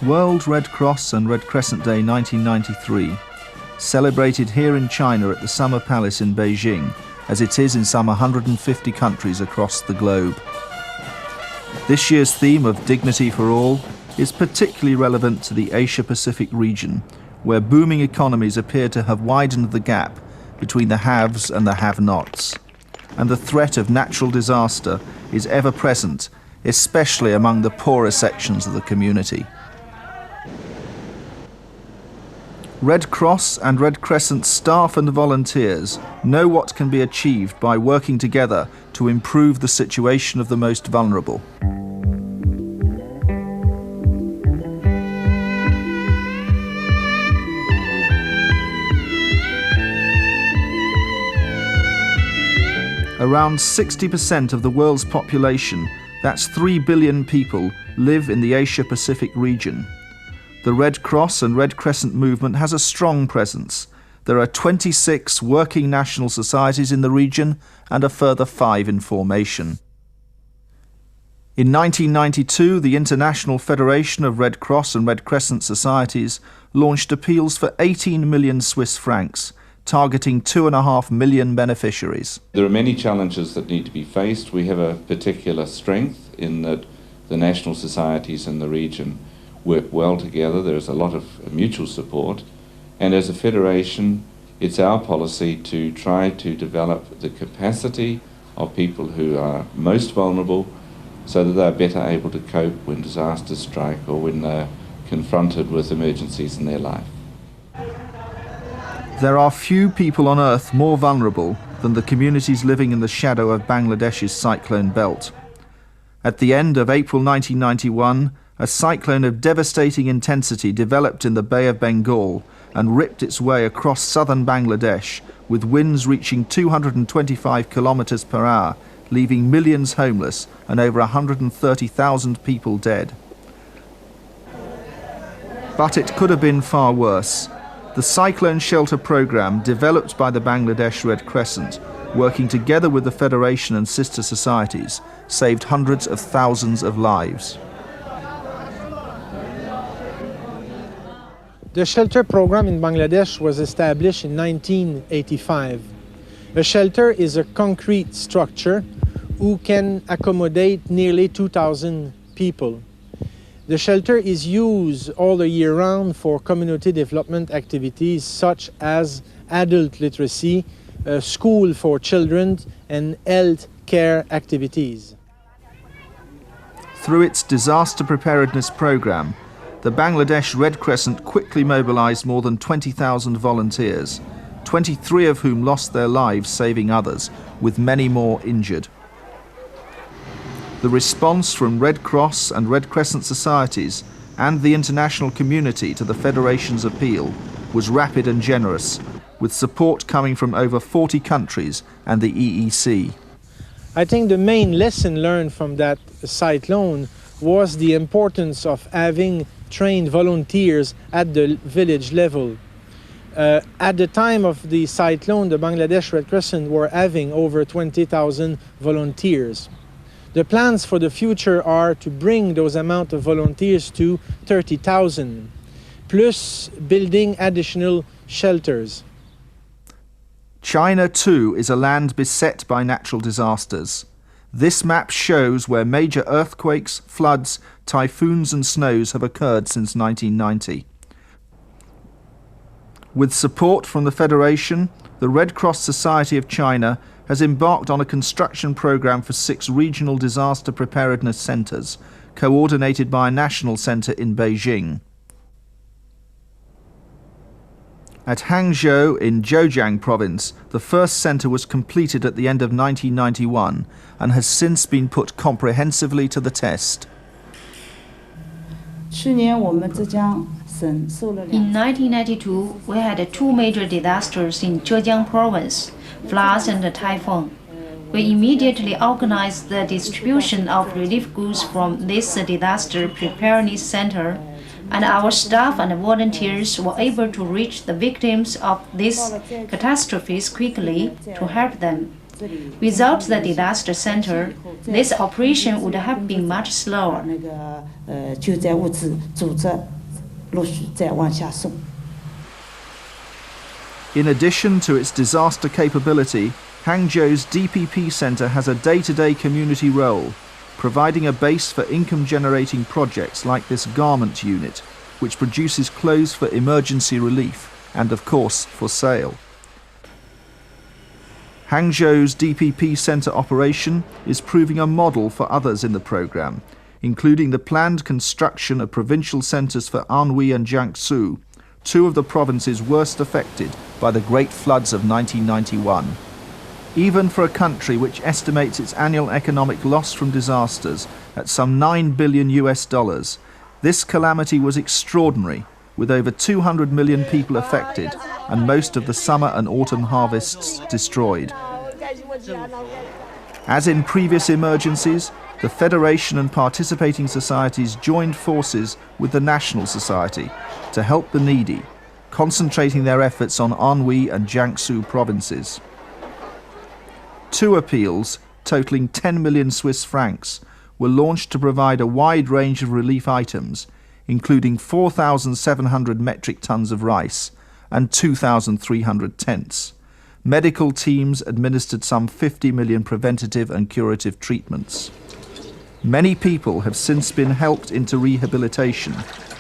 World Red Cross and Red Crescent Day 1993, celebrated here in China at the Summer Palace in Beijing, as it is in some 150 countries across the globe. This year's theme of Dignity for All is particularly relevant to the Asia-Pacific region, where booming economies appear to have widened the gap between the haves and the have-nots. And the threat of natural disaster is ever present, especially among the poorer sections of the community. Red Cross and Red Crescent staff and volunteers know what can be achieved by working together to improve the situation of the most vulnerable. Around 60% of the world's population, that's 3 billion people, live in the Asia-Pacific region. The Red Cross and Red Crescent movement has a strong presence. There are 26 working national societies in the region and a further 5 in formation. In 1992, the International Federation of Red Cross and Red Crescent Societies launched appeals for 18 million Swiss francs, targeting 2.5 million beneficiaries. There are many challenges that need to be faced. We have a particular strength in that the national societies in the region work well together. There's a lot of mutual support, and as a federation it's our policy to try to develop the capacity of people who are most vulnerable so that they're better able to cope when disasters strike or when they're confronted with emergencies in their life. There are few people on Earth more vulnerable than the communities living in the shadow of Bangladesh's cyclone belt. At the end of April 1991, a cyclone of devastating intensity developed in the Bay of Bengal and ripped its way across southern Bangladesh, with winds reaching 225 kilometers per hour, leaving millions homeless and over 130,000 people dead. But it could have been far worse. The Cyclone Shelter Programme, developed by the Bangladesh Red Crescent, working together with the Federation and sister societies, saved hundreds of thousands of lives. The shelter program in Bangladesh was established in 1985. A shelter is a concrete structure who can accommodate nearly 2,000 people. The shelter is used all the year round for community development activities such as adult literacy, school for children, and health care activities. Through its disaster preparedness program, the Bangladesh Red Crescent quickly mobilized more than 20,000 volunteers, 23 of whom lost their lives saving others, with many more injured. The response from Red Cross and Red Crescent societies and the international community to the Federation's appeal was rapid and generous, with support coming from over 40 countries and the EEC. I think the main lesson learned from that cyclone was the importance of having trained volunteers at the village level. At the time of the cyclone, the Bangladesh Red Crescent were having over 20,000 volunteers. The plans for the future are to bring those amount of volunteers to 30,000, plus building additional shelters. China too is a land beset by natural disasters. This map shows where major earthquakes, floods, typhoons and snows have occurred since 1990. With support from the Federation, the Red Cross Society of China has embarked on a construction program for 6 regional disaster preparedness centers, coordinated by a national center in Beijing. At Hangzhou in Zhejiang province, the first center was completed at the end of 1991 and has since been put comprehensively to the test. In 1992, we had 2 major disasters in Zhejiang province, floods and a typhoon. We immediately organized the distribution of relief goods from this disaster preparedness center, and our staff and volunteers were able to reach the victims of these catastrophes quickly to help them. Without the disaster center, this operation would have been much slower. 陆续再往下送。 In addition to its disaster capability, Hangzhou's DPP Centre has a day-to-day community role, providing a base for income-generating projects like this garment unit, which produces clothes for emergency relief and, of course, for sale. Hangzhou's DPP Centre operation is proving a model for others in the programme, including the planned construction of provincial centres for Anhui and Jiangsu, two of the provinces worst affected by the great floods of 1991. Even for a country which estimates its annual economic loss from disasters at some $9 billion, this calamity was extraordinary, with over 200 million people affected and most of the summer and autumn harvests destroyed. As in previous emergencies, the Federation and participating societies joined forces with the National Society to help the needy, concentrating their efforts on Anhui and Jiangsu provinces. Two appeals, totaling 10 million Swiss francs, were launched to provide a wide range of relief items, including 4,700 metric tons of rice and 2,300 tents. Medical teams administered some 50 million preventative and curative treatments. Many people have since been helped into rehabilitation,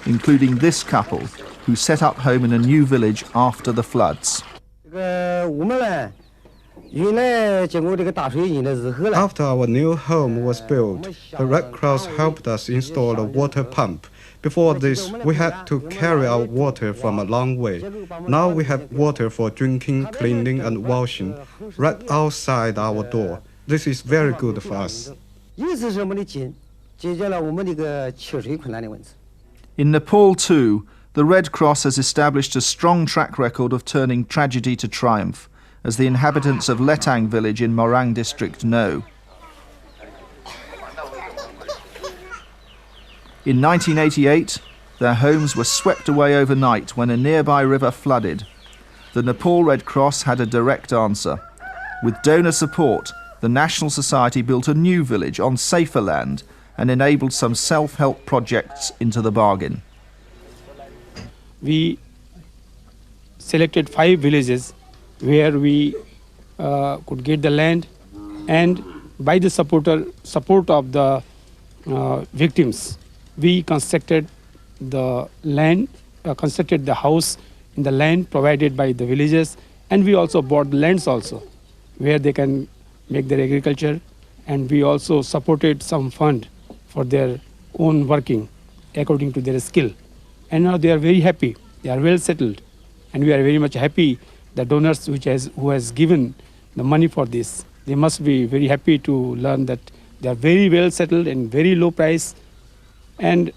including this couple, who set up home in a new village after the floods. After our new home was built, the Red Cross helped us install a water pump. Before this, we had to carry our water from a long way. Now we have water for drinking, cleaning and washing right outside our door. This is very good for us. In Nepal too, the Red Cross has established a strong track record of turning tragedy to triumph, as the inhabitants of Letang village in Morang district know. In 1988, their homes were swept away overnight when a nearby river flooded. The Nepal Red Cross had a direct answer. With donor support, the National Society built a new village on safer land and enabled some self-help projects into the bargain. We selected 5 villages where we could get the land, and by the support of the victims, we constructed the land, constructed the house in the land provided by the villages, and we also bought lands also where they can make their agriculture, and we also supported some fund for their own working according to their skill. And now they are very happy, they are well settled, and we are very much happy. The donors who has given the money for this, they must be very happy to learn that they are very well settled and very low price, and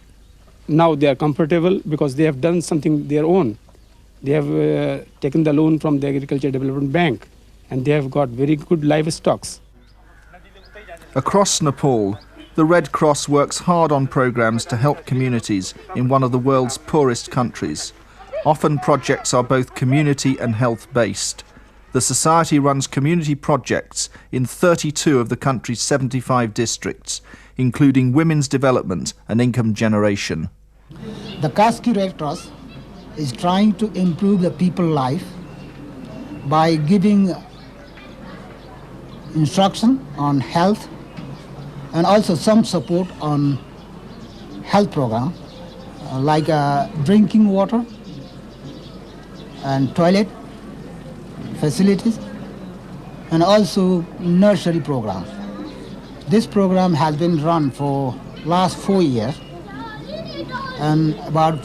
now they are comfortable because they have done something their own. They have taken the loan from the Agriculture Development Bank, and they have got very good livestock. Across Nepal, the Red Cross works hard on programs to help communities in one of the world's poorest countries. Often projects are both community and health-based. The Society runs community projects in 32 of the country's 75 districts, including women's development and income generation. The Kaski Red Cross is trying to improve the people's life by giving instruction on health and also some support on health program like drinking water and toilet facilities, and also nursery program. This program has been run for last 4 years, and about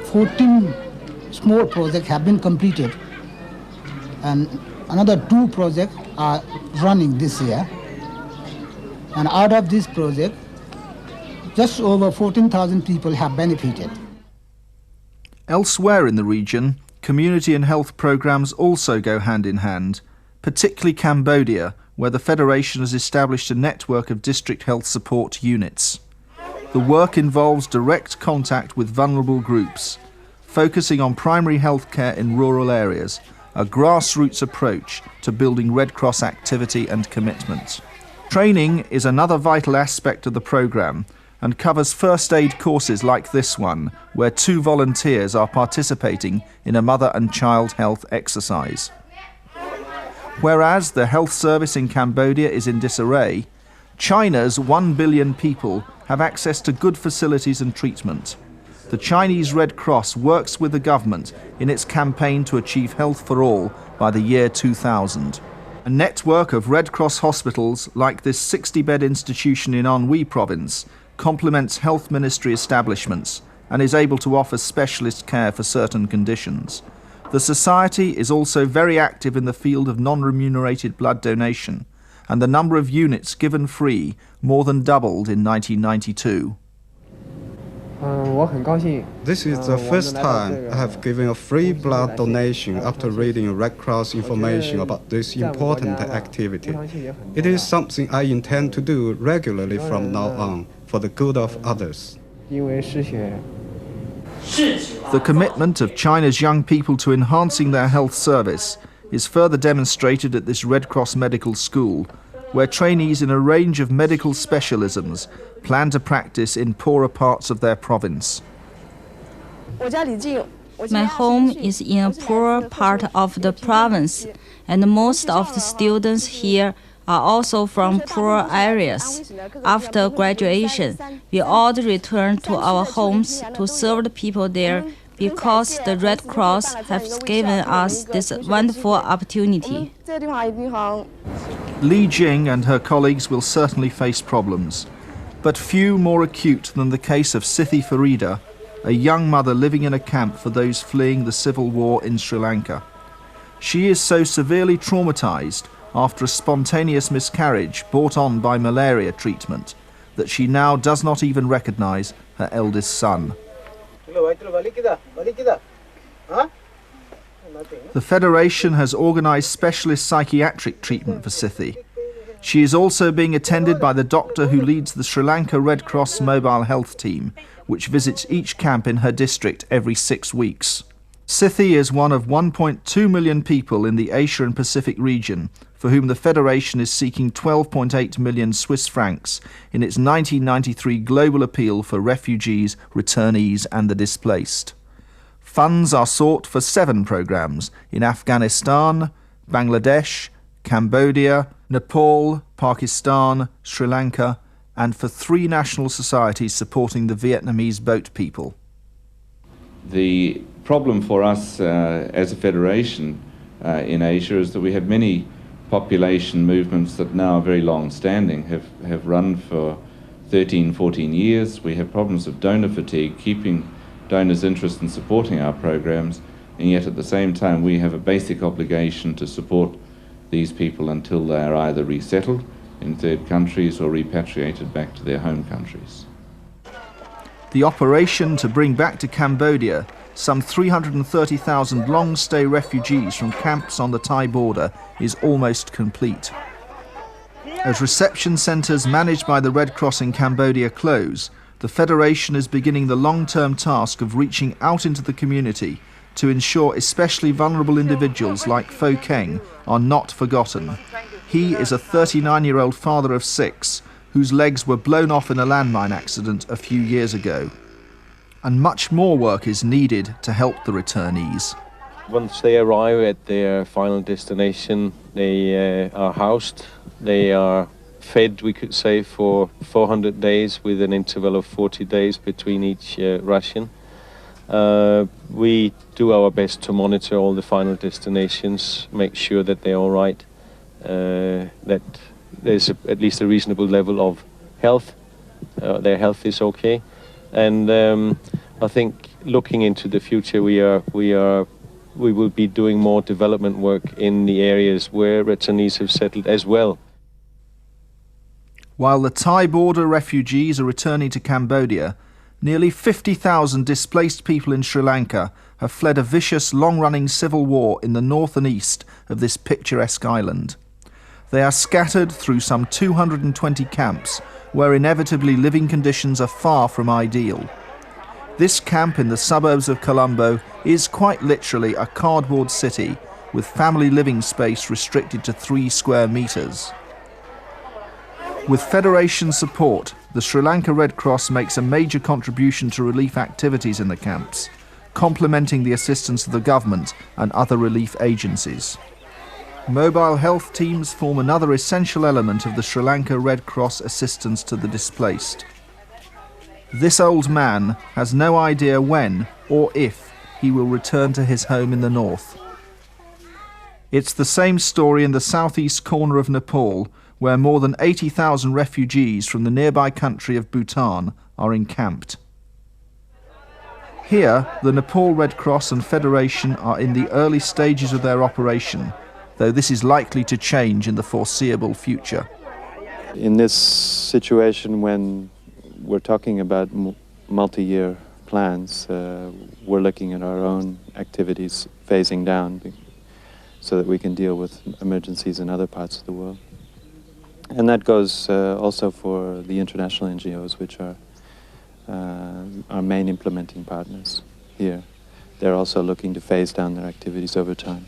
14 small projects have been completed, and another 2 projects are running this year. And out of this project, just over 14,000 people have benefited. Elsewhere in the region, community and health programs also go hand in hand, particularly Cambodia, where the Federation has established a network of district health support units. The work involves direct contact with vulnerable groups, focusing on primary health care in rural areas, a grassroots approach to building Red Cross activity and commitment. Training is another vital aspect of the programme, and covers first aid courses like this one, where 2 volunteers are participating in a mother and child health exercise. Whereas the health service in Cambodia is in disarray, China's 1 billion people have access to good facilities and treatment. The Chinese Red Cross works with the government in its campaign to achieve health for all by the year 2000. A network of Red Cross hospitals like this 60-bed institution in Anhui province complements health ministry establishments and is able to offer specialist care for certain conditions. The society is also very active in the field of non-remunerated blood donation, and the number of units given free more than doubled in 1992. This is the first time I have given a free blood donation after reading Red Cross information about this important activity. It is something I intend to do regularly from now on for the good of others. The commitment of China's young people to enhancing their health service is further demonstrated at this Red Cross medical school, where trainees in a range of medical specialisms plan to practice in poorer parts of their province. My home is in a poorer part of the province, and most of the students here are also from poor areas. After graduation, we all return to our homes to serve the people there because the Red Cross has given us this wonderful opportunity. Li Jing and her colleagues will certainly face problems, but few more acute than the case of Sithi Farida, a young mother living in a camp for those fleeing the civil war in Sri Lanka. She is so severely traumatized after a spontaneous miscarriage brought on by malaria treatment that she now does not even recognize her eldest son. The Federation has organised specialist psychiatric treatment for Sithi. She is also being attended by the doctor who leads the Sri Lanka Red Cross mobile health team, which visits each camp in her district every 6 weeks. Sithi is one of 1.2 million people in the Asia and Pacific region for whom the Federation is seeking 12.8 million Swiss francs in its 1993 global appeal for refugees, returnees and the displaced. Funds are sought for 7 programs in Afghanistan, Bangladesh, Cambodia, Nepal, Pakistan, Sri Lanka, and for 3 national societies supporting the Vietnamese boat people. The problem for us as a federation in Asia is that we have many population movements that now are very long-standing, have run for 13, 14 years. We have problems of donor fatigue, keeping donors' interest in supporting our programs, and yet at the same time we have a basic obligation to support these people until they are either resettled in third countries or repatriated back to their home countries. The operation to bring back to Cambodia some 330,000 long-stay refugees from camps on the Thai border is almost complete. As reception centres managed by the Red Cross in Cambodia close, the Federation is beginning the long-term task of reaching out into the community to ensure especially vulnerable individuals like Pho Keng are not forgotten. He is a 39-year-old father of 6 whose legs were blown off in a landmine accident a few years ago. And much more work is needed to help the returnees. Once they arrive at their final destination, they are housed, they are fed, we could say, for 400 days with an interval of 40 days between each ration. We do our best to monitor all the final destinations, make sure that they're all right, that there's at least a reasonable level of health, their health is okay. And I think looking into the future, we will be doing more development work in the areas where returnees have settled as well. While the Thai border refugees are returning to Cambodia, nearly 50,000 displaced people in Sri Lanka have fled a vicious, long-running civil war in the north and east of this picturesque island. They are scattered through some 220 camps, where inevitably living conditions are far from ideal. This camp in the suburbs of Colombo is quite literally a cardboard city with family living space restricted to 3 square meters. With Federation support, the Sri Lanka Red Cross makes a major contribution to relief activities in the camps, complementing the assistance of the government and other relief agencies. Mobile health teams form another essential element of the Sri Lanka Red Cross assistance to the displaced. This old man has no idea when or if he will return to his home in the north. It's the same story in the southeast corner of Nepal, where more than 80,000 refugees from the nearby country of Bhutan are encamped. Here, the Nepal Red Cross and Federation are in the early stages of their operation, though this is likely to change in the foreseeable future. In this situation, when we're talking about multi-year plans, we're looking at our own activities phasing down so that we can deal with emergencies in other parts of the world. And that goes also for the international NGOs, which are our main implementing partners here. They're also looking to phase down their activities over time.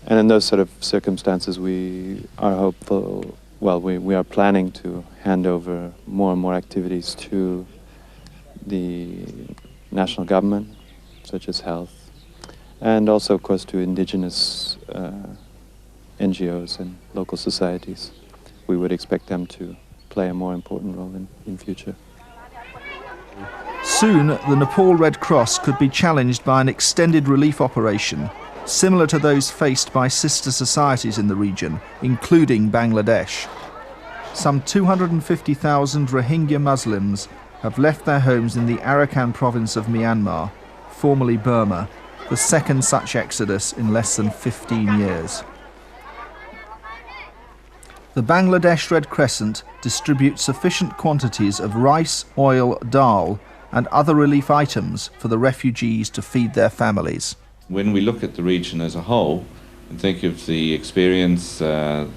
And in those sort of circumstances, we are hopeful, well, we are planning to hand over more and more activities to the national government, such as health, and also, of course, to indigenous NGOs and local societies. We would expect them to play a more important role in future. Soon, the Nepal Red Cross could be challenged by an extended relief operation, similar to those faced by sister societies in the region, including Bangladesh. Some 250,000 Rohingya Muslims have left their homes in the Arakan province of Myanmar, formerly Burma, the second such exodus in less than 15 years. The Bangladesh Red Crescent distributes sufficient quantities of rice, oil, dal, and other relief items for the refugees to feed their families. When we look at the region as a whole and think of the experience that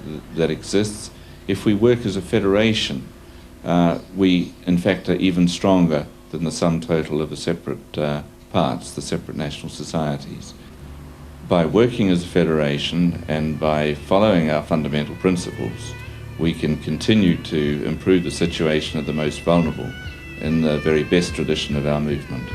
exists, if we work as a federation, we in fact are even stronger than the sum total of the separate parts, the separate national societies. By working as a federation and by following our fundamental principles, we can continue to improve the situation of the most vulnerable in the very best tradition of our movement.